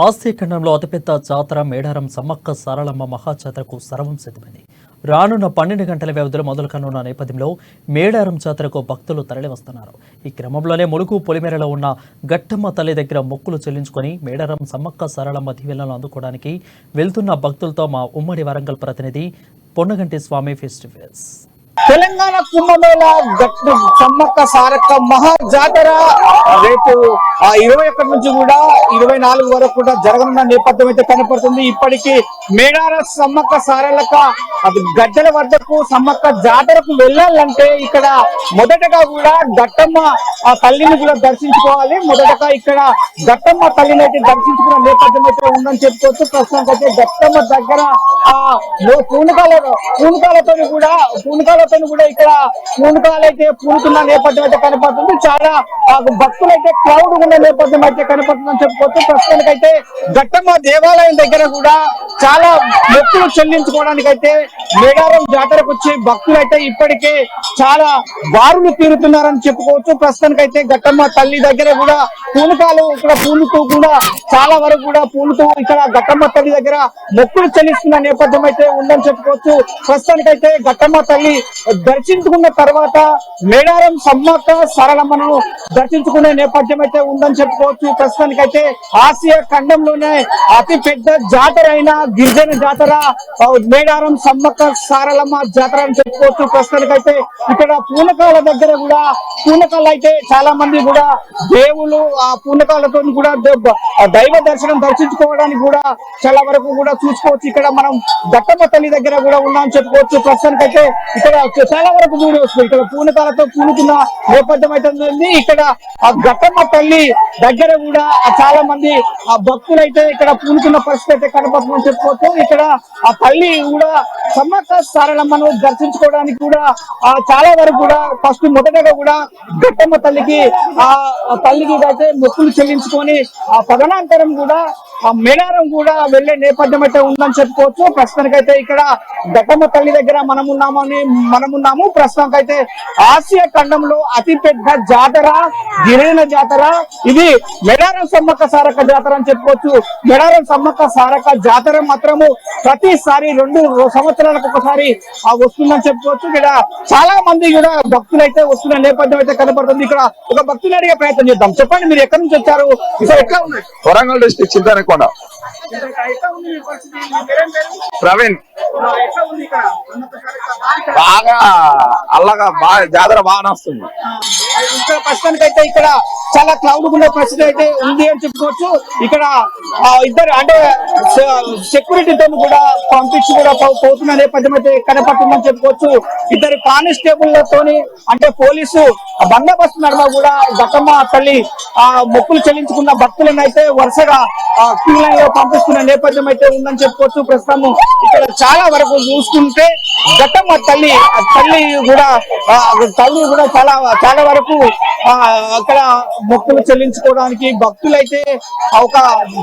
Asia ఖండంలో అతిపెద్ద జాతర మేడారం సమ్మక్క సారలమ్మ మహాజాతరకు సర్వం సిద్ధమైంది. రానున్న 12 గంటల వ్యవధిలో మొదలు కానున్న నేపథ్యంలో మేడారం జాతరకు భక్తులు తరలివస్తున్నారు. ఈ క్రమంలోనే ములుగు పొలిమేరలో ఉన్న గట్టమ్మ తల్లి దగ్గర మొక్కులు చెల్లించుకొని మేడారం సమ్మక్క సారలమ్మ దీవెనలను అందుకోవడానికి వెళ్తున్న భక్తులతో మా ఉమ్మడి వరంగల్ ప్రతినిధి Ponnaganti Swamy face to face. Telangana Kumbh Mela గట్టు సమ్మక్క సారక్క మహా జాతర రేపు 21 నుంచి కూడా 24 వరకు కూడా జరగనున్న నేపథ్యం అయితే కనపడుతుంది. ఇప్పటికీ మేడార సమ్మక్క సారలక్క గడ్డల వద్దకు సమ్మక్క జాతరకు వెళ్ళాలంటే ఇక్కడ మొదటగా కూడా గట్టమ్మ తల్లిని కూడా దర్శించుకోవాలి. మొదటగా ఇక్కడ గట్టమ్మ తల్లిని అయితే దర్శించుకున్న నేపథ్యం అయితే ఉందని చెప్పుకోవచ్చు. ప్రస్తుతానికి అయితే గట్టమ్మ దగ్గర పూనకాలతో కూడా ఇక్కడ పూనకాలు అయితే పూనుతున్న నేపథ్యం అయితే కనపడుతుంది. చాలా భక్తులు అయితే క్రౌడ్ ఉన్న నేపథ్యం అయితే కనపడుతుందని చెప్పుకోవచ్చు. ప్రస్తుతానికి అయితే గట్టమ్మ దేవాలయం దగ్గర కూడా చాలా మొక్కులు చెల్లించుకోవడానికి అయితే మేడారం జాతరకు వచ్చి భక్తులు అయితే ఇప్పటికే చాలా బారులు తీరుతున్నారని చెప్పుకోవచ్చు. ప్రస్తుతానికి అయితే గట్టమ్మ తల్లి దగ్గర కూడా పూనకాలు ఇక్కడ పూనుతూ కూడా చాలా వరకు కూడా పూనుతూ ఇక్కడ గట్టమ్మ తల్లి దగ్గర మొక్కులు చెల్లిస్తున్న నేపథ్యం అయితే ఉందని చెప్పుకోవచ్చు. ప్రస్తుతానికి అయితే గట్టమ్మ తల్లి దర్శించుకున్న తర్వాత మేడారం సమ్మక్క సారలమ్మను దర్శించుకునే నేపథ్యం అయితే ఉందని చెప్పుకోవచ్చు. ప్రస్తుతానికి అయితే ఆసియా ఖండంలోనే అతి పెద్ద జాతర అయిన గిరిజన జాతర మేడారం సమ్మక్క సారలమ్మ జాతర అని చెప్పుకోవచ్చు. ప్రస్తుతానికి అయితే ఇక్కడ పూనకాల దగ్గర కూడా పూనకాలు అయితే చాలా మంది కూడా దేవులు ఆ పూనకాలతో కూడా దైవ దర్శనం దర్శించుకోవడానికి కూడా చాలా వరకు కూడా చూసుకోవచ్చు. ఇక్కడ మనం గట్టమ్మ తల్లి దగ్గర కూడా ఉన్నామని చెప్పుకోవచ్చు. ప్రస్తుతానికి అయితే ఇక్కడ చాలా వరకు చూడవచ్చు. ఇక్కడ పూనకాలతో పూనుకున్న నేపథ్యం అయితే ఉంది. ఇక్కడ ఆ గట్టమ్మ తల్లి దగ్గర కూడా చాలా మంది ఆ భక్తులు అయితే ఇక్కడ పూనుకున్న పరిస్థితి అయితే కనపడుతుందని చెప్పుకోవచ్చు. ఇక్కడ ఆ తల్లి కూడా సమ్మక్క సారలమ్మను దర్శించుకోవడానికి కూడా చాలా వరకు కూడా ఫస్ట్ మొదటగా కూడా గట్టమ్మ తల్లికి అయితే మొక్కులు చెల్లించుకొని ఆ తదనంతరం కూడా ఆ మేడారం కూడా వెళ్లే నేపథ్యం అయితే ఉందని చెప్పుకోవచ్చు. ప్రస్తుతానికి అయితే ఇక్కడ గట్టమ్మ తల్లి దగ్గర మనమున్నాము. ప్రస్తుతానికి అయితే ఆసియా ఖండంలో అతి పెద్ద జాతర గిరిజన జాతర ఇది మేడారం సమ్మక్క సారక్క జాతర అని చెప్పుకోవచ్చు. మేడారం సమ్మక్క సారక్క జాతర మాత్రము ప్రతిసారి 2 సంవత్సరాలకు ఒకసారి వస్తుందని చెప్పుకోవచ్చు. ఇక్కడ చాలా మంది కూడా భక్తులు అయితే వస్తున్న నేపథ్యం అయితే కనపడుతుంది. ఇక్కడ ఒక భక్తులు అడిగే ప్రయత్నం చేద్దాం. చెప్పండి, మీరు ఎక్కడి నుంచి వచ్చారు? ఎట్లా ఉన్నాయి? వరంగల్ డిస్ట్రిక్ట్ చింతనకొండ. ప్రవీణ్. బాగా అల్లగా బాగా జాతర బాగా వస్తుంది. ఇక్కడ ప్రస్తుతానికి అయితే ఇక్కడ చాలా క్లౌడ్ ఉన్న పరిస్థితి అయితే ఉంది అని చెప్పుకోవచ్చు. ఇక్కడ ఇద్దరు అంటే సెక్యూరిటీతో కూడా పంపించి కూడా పోతున్న నేపథ్యం అయితే కనపడుతుందని చెప్పుకోవచ్చు. ఇద్దరు కానిస్టేబుల్లతోని అంటే పోలీసు బందోబస్తు నడుమ కూడా గట్టమ్మ తల్లి మొక్కులు చెల్లించుకున్న భక్తులను అయితే వరుసగా క్యూ లైన్ లో పంపిస్తున్న నేపథ్యం అయితే ఉందని చెప్పుకోవచ్చు. ప్రస్తుతం ఇక్కడ చాలా వరకు చూసుకుంటే గట్టమ్మ తల్లి కూడా చాలా వరకు అక్కడ మొక్కులు చెల్లించుకోవడానికి భక్తులైతే ఒక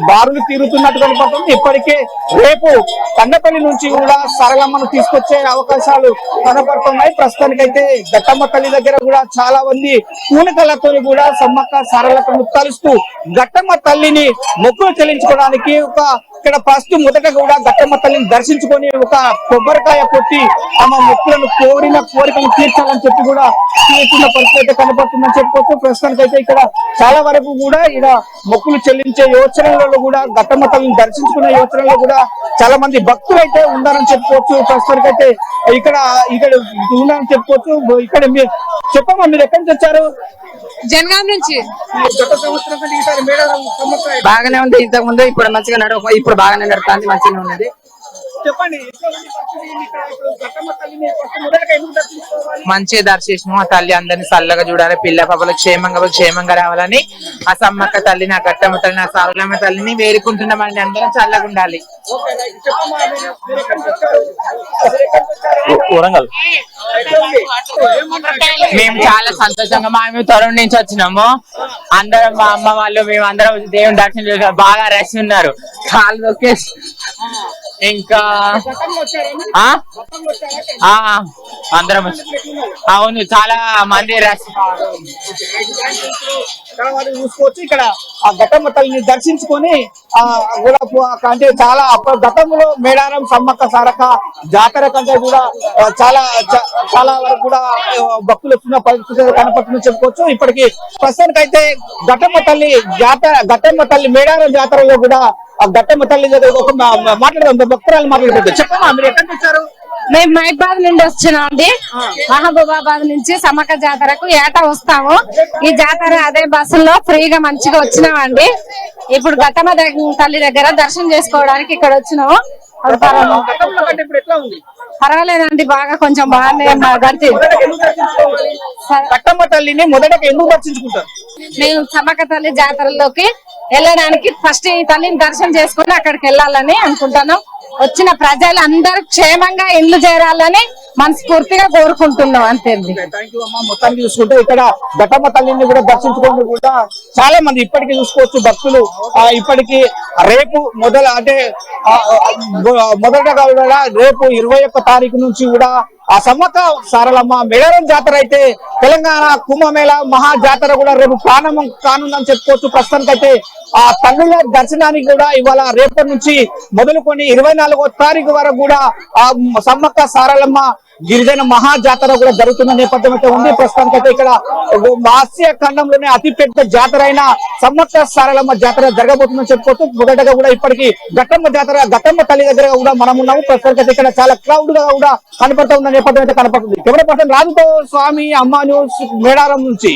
బారులు తీరుతున్నట్టు కనపడుతుంది. ఇప్పటికే రేపు కండపల్లి నుంచి కూడా సరళమ్మను తీసుకొచ్చే అవకాశాలు కనపడుతున్నాయి. ప్రస్తుతానికైతే గట్టమ్మ తల్లి దగ్గర కూడా చాలా మంది పూనకలతో కూడా సమ్మక్క సారలమ్మను కలుస్తూ గట్టమ్మ తల్లిని మొక్కులు చెల్లించుకోవడానికి ఇక్కడ ఫస్ట్ మొదట కూడా గట్టమ్మ తల్లిని దర్శించుకొని ఒక కొబ్బరికాయ కొట్టి తమ మొక్కులను కోరికను తీర్చాలని చెప్పి కూడా తీర్చిన పరిస్థితి అయితే కనపడుతుందని చెప్పుకోవచ్చు. ప్రస్తుతానికి అయితే ఇక్కడ చాలా వరకు కూడా ఇక్కడ మొక్కులు చెల్లించే యోచనలలో కూడా గట్టమ్మ తల్లిని దర్శించుకునే యోచనలో కూడా చాలా మంది భక్తులు అయితే ఉన్నారని చెప్పుకోవచ్చు. ప్రస్తుతానికి అయితే ఇక్కడ ఉన్నారని చెప్పుకోవచ్చు. ఇక్కడ చెప్పమ్మా, మీరు ఎక్కడి నుంచి వచ్చారు? జనగాం నుంచి. గత సంవత్సరం కంటే ఈసారి మేడారం సమ్మక్క బాగానే ఉంది. ఇంతకు ముందు ఇప్పుడు మంచిగా ఇప్పుడు బాగానే నడుస్తుంది, మంచిగా ఉన్నది. చెప్పండి, మంచిగా దర్శించము. ఆ తల్లి అందరినీ చల్లగా చూడాలి, పిల్ల పాపలు క్షేమంగా రావాలని ఆ సమ్మక్క తల్లిని, ఆ గట్టమ్మ తల్లిని, ఆ సారలమ్మ తల్లిని వేడుకుంటున్నామండి. అందరం చల్లగా ఉండాలి. వరంగల్. మేము చాలా సంతోషంగా మేము తరుణ్ నుంచి వచ్చినాము. అందరం మా అమ్మ వాళ్ళు మేము అందరం దేవుని దర్శనం చేసాం. బాగా రష్ ఉన్నారు, కాళ్ళు దొక్కేసి. ఇంకా ఆ ఆ, అందరం అవును చాలా మంది తర్వాత చూసుకోవచ్చు ఇక్కడ ఆ ఘట్టమ్మ తల్లిని దర్శించుకొని ఆ కూడా అంటే చాలా గతంలో మేడారం సమ్మక్క సారక్క జాతర కంటే కూడా చాలా వరకు కూడా భక్తులు వచ్చిన పరిస్థితి కనపడుతుందని చెప్పుకోవచ్చు. ఇప్పటికి ప్రస్తుతానికైతే ఘట్టమ్మ తల్లి మేడారం జాతరలో కూడా ఆ ఘట్టమ్మ తల్లి ఒక మాట్లాడదాం, భక్తురాలు మాట్లాడుతుంది. చెప్పమ్మా, మీరు ఎక్కడికి వచ్చారు? మేము మహిబాద్ నుండి వచ్చినాం అండి. మహబూబాబాద్ నుంచి సమ్మక్క జాతరకు ఏటా వస్తాము. ఈ జాతర అదే బస్సులో ఫ్రీగా మంచిగా వచ్చినామండి. ఇప్పుడు ఘట్టమ్మ తల్లి దగ్గర దర్శనం చేసుకోవడానికి ఇక్కడ వచ్చినాము. పర్వాలేదండి, బాగా కొంచెం బాగానే ఘట్టమ్మ తల్లిని మొదటగా ఎందుకు దర్శించుకుంటారు? మేము సమ్మక్క తల్లి జాతరలోకి వెళ్ళడానికి ఫస్ట్ ఈ తల్లిని దర్శనం చేసుకుని అక్కడికి వెళ్ళాలని అనుకుంటున్నాం. వచ్చిన ప్రజలు అందరూ క్షేమంగా ఇల్లు చేరాలని మనస్ఫూర్తిగా కోరుకుంటున్నాం. అంతే. మొత్తానికి చూసుకుంటే ఇక్కడ ఘట్టమ్మ తల్లిని కూడా దర్శించుకోవడం కూడా చాలా మంది ఇప్పటికీ చూసుకోవచ్చు భక్తులు. ఇప్పటికి రేపు మొదటగా రేపు 21 తారీఖు నుంచి కూడా ఆ సమ్మక్క సారలమ్మ మేడారం జాతర అయితే తెలంగాణ కుంభమేళ మహా జాతర కూడా రేపు ప్రారంభం కానుందని చెప్పుకోవచ్చు. ప్రస్తుతానికైతే ఆ తల్లుల దర్శనానికి కూడా ఇవాళ రేపటి నుంచి మొదలుకొని 24వ తారీఖు వరకు కూడా ఆ సమ్మక్క సారలమ్మ గిరిజన మహా జాతర కూడా జరుగుతున్న నేపథ్యం అయితే ఉంది. ప్రస్తుతానికైతే ఇక్కడ ఆసియా ఖండంలోనే అతిపెద్ద జాతర అయిన సమ్మక్క సారలమ్మ జాతర జరగబోతుందని చెప్పుకోవచ్చు. మొదటగా కూడా ఇప్పటికీ ఘట్టమ్మ తల్లి దగ్గర కూడా మనం ఉన్నాము. ప్రస్తుతానికైతే ఇక్కడ చాలా క్రౌడ్ గా కూడా కనపడుతూ ఉన్న నేపథ్యం అయితే కనపడుతుంది. కెమెరా పర్సన్ రాజుతో స్వామి, అమ్మ న్యూస్, మేడారం నుంచి.